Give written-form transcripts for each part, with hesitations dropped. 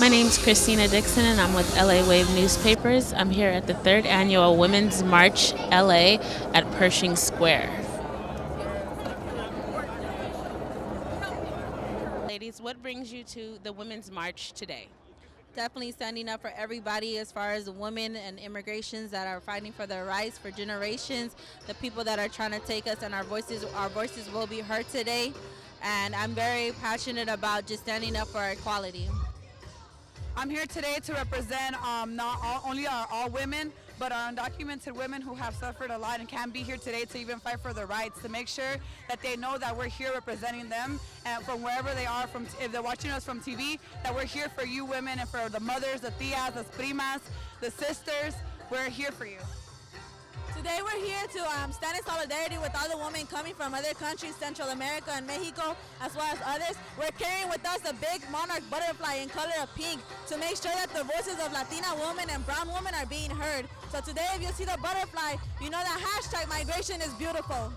My name's Kristina Dixon, and I'm with LA Wave Newspapers. I'm here at the 3rd Annual Women's March LA at Pershing Square. Ladies, what brings you to the Women's March today? Definitely standing up for everybody as far as the women and immigrations that are fighting for their rights for generations, the people that are trying to take us, and our voices will be heard today. And I'm very passionate about just standing up for equality. I'm here today to represent only all women, but our undocumented women who have suffered a lot and can't be here today to even fight for their rights, to make sure that they know that we're here representing them, and from wherever they are, if they're watching us from TV, that we're here for you women and for the mothers, the tias, the primas, the sisters. We're here for you. Today we're here to stand in solidarity with all the women coming from other countries, Central America and Mexico, as well as others. We're carrying with us a big monarch butterfly in color of pink to make sure that the voices of Latina women and brown women are being heard. So today, if you see the butterfly, you know that hashtag migration is beautiful.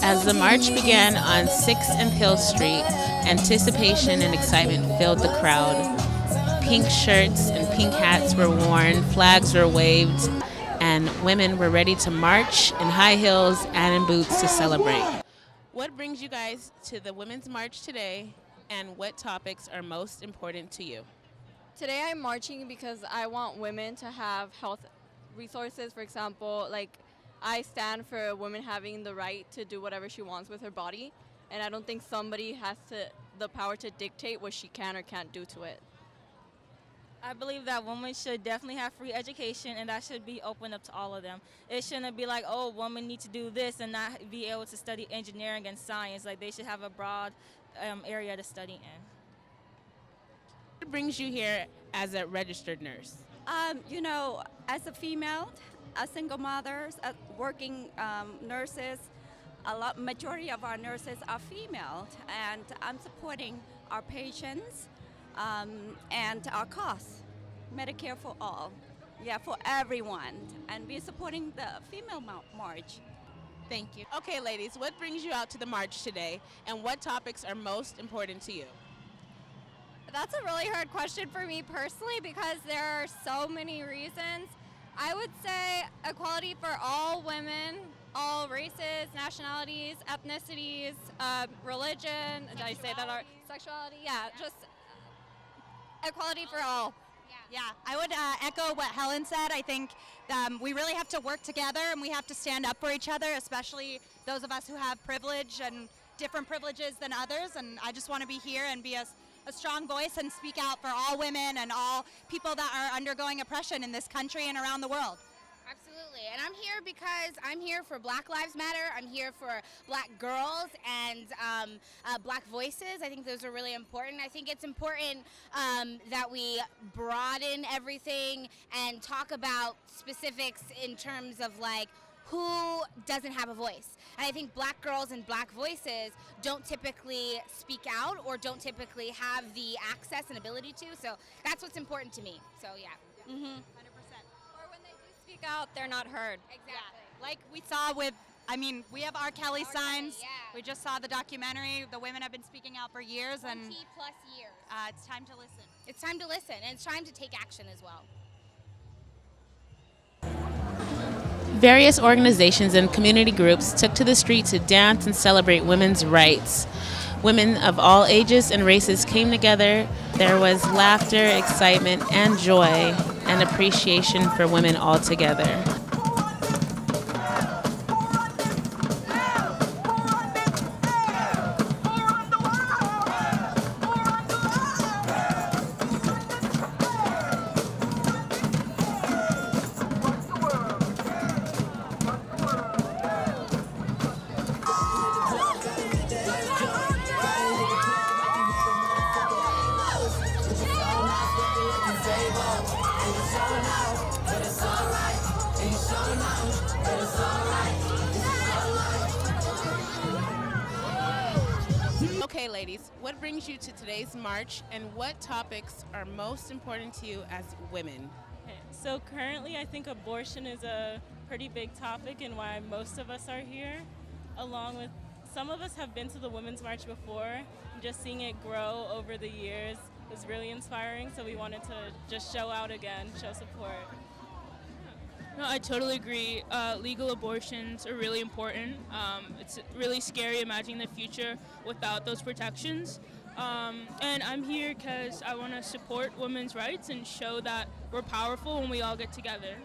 As the march began on 6th and Hill Street, anticipation and excitement filled the crowd. Pink shirts and pink hats were worn, flags were waved, and women were ready to march in high heels and in boots to celebrate. What brings you guys to the Women's March today, and what topics are most important to you? Today I'm marching because I want women to have health resources. For example, like I stand for women having the right to do whatever she wants with her body, and I don't think somebody has the power to dictate what she can or can't do to it. I believe that women should definitely have free education, and that should be open up to all of them. It shouldn't be like, oh, women need to do this and not be able to study engineering and science. Like, they should have a broad area to study in. What brings you here as a registered nurse? As a female, a single mothers, working nurses, majority of our nurses are female, and I'm supporting our patients and our cause, Medicare for all, for everyone, and we're supporting the female march. Thank you. Okay, ladies, what brings you out to the march today, and what topics are most important to you? That's a really hard question for me personally because there are so many reasons. I would say equality for all women, all races, nationalities, ethnicities, religion, did I say that? Sexuality, just equality for all. Yeah, I would echo what Helen said. I think we really have to work together and we have to stand up for each other, especially those of us who have privilege and different privileges than others. And I just want to be here and be a strong voice and speak out for all women and all people that are undergoing oppression in this country and around the world. Absolutely, and I'm here because I'm here for Black Lives Matter. I'm here for Black girls and Black voices. I think those are really important. I think it's important that we broaden everything and talk about specifics in terms of like who doesn't have a voice. And I think Black girls and Black voices don't typically speak out or don't typically have the access and ability to. So that's what's important to me. So yeah. 100%. Speak out, they're not heard. Exactly. Yeah. Like we saw we have R. Kelly signs. Yeah. We just saw the documentary. The women have been speaking out for years. 20+ and years. It's time to listen. It's time to listen, and it's time to take action as well. Various organizations and community groups took to the street to dance and celebrate women's rights. Women of all ages and races came together. There was laughter, excitement, and joy, and appreciation for women all together. Okay, ladies, what brings you to today's march, and what topics are most important to you as women? Okay, so currently I think abortion is a pretty big topic and why most of us are here, along with some of us have been to the Women's March before, just seeing it grow over the years. was really inspiring. So we wanted to just show out again, show support. No, I totally agree. Legal abortions are really important. It's really scary imagining the future without those protections. And I'm here because I want to support women's rights and show that we're powerful when we all get together.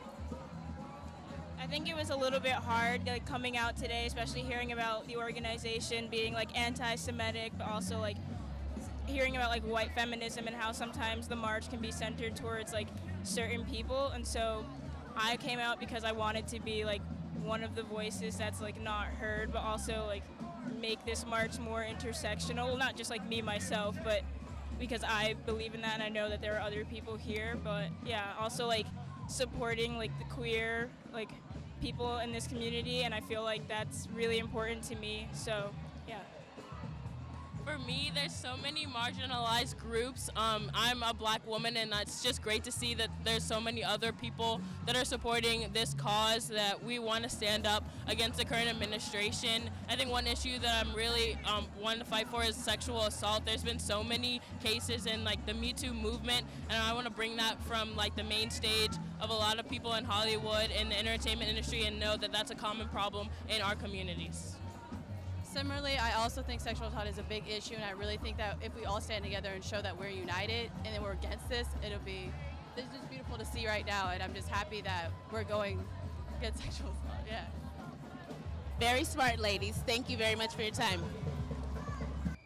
I think it was a little bit hard, like coming out today, especially hearing about the organization being like anti-Semitic, but also like hearing about like white feminism and how sometimes the march can be centered towards like certain people. And so I came out because I wanted to be like one of the voices that's like not heard, but also like make this march more intersectional. Well, not just like me myself, but because I believe in that and I know that there are other people here. But yeah, also like supporting like the queer like people in this community, and I feel like that's really important to me. So yeah. For me, there's so many marginalized groups. I'm a black woman, and it's just great to see that there's so many other people that are supporting this cause, that we want to stand up against the current administration. I think one issue that I'm really wanting to fight for is sexual assault. There's been so many cases in like the Me Too movement, and I want to bring that from like the main stage of a lot of people in Hollywood, in the entertainment industry, and know that that's a common problem in our communities. Similarly, I also think sexual assault is a big issue, and I really think that if we all stand together and show that we're united and that we're against this, it's just beautiful to see right now, and I'm just happy that we're going against sexual assault, yeah. Very smart, ladies. Thank you very much for your time.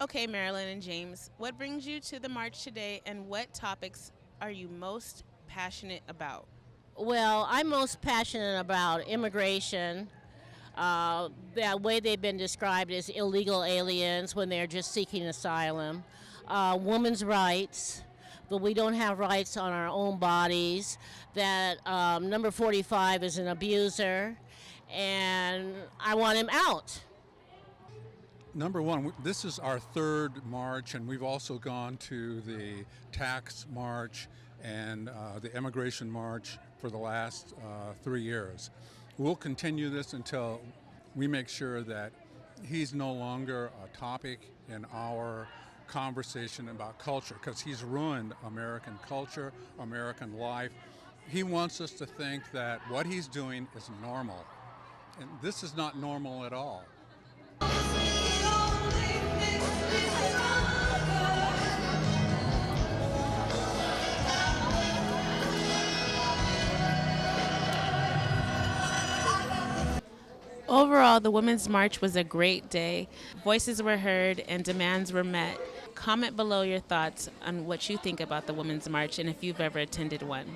Okay, Marilyn and James, what brings you to the march today, and what topics are you most passionate about? Well, I'm most passionate about immigration. The way they've been described as illegal aliens when they're just seeking asylum. Women's rights, that we don't have rights on our own bodies, that number 45 is an abuser, and I want him out. Number one, this is our third march, and we've also gone to the tax march and the immigration march for the last 3 years. We'll continue this until we make sure that he's no longer a topic in our conversation about culture, because he's ruined American culture, American life. He wants us to think that what he's doing is normal, and this is not normal at all. Overall, the Women's March was a great day. Voices were heard and demands were met. Comment below your thoughts on what you think about the Women's March and if you've ever attended one.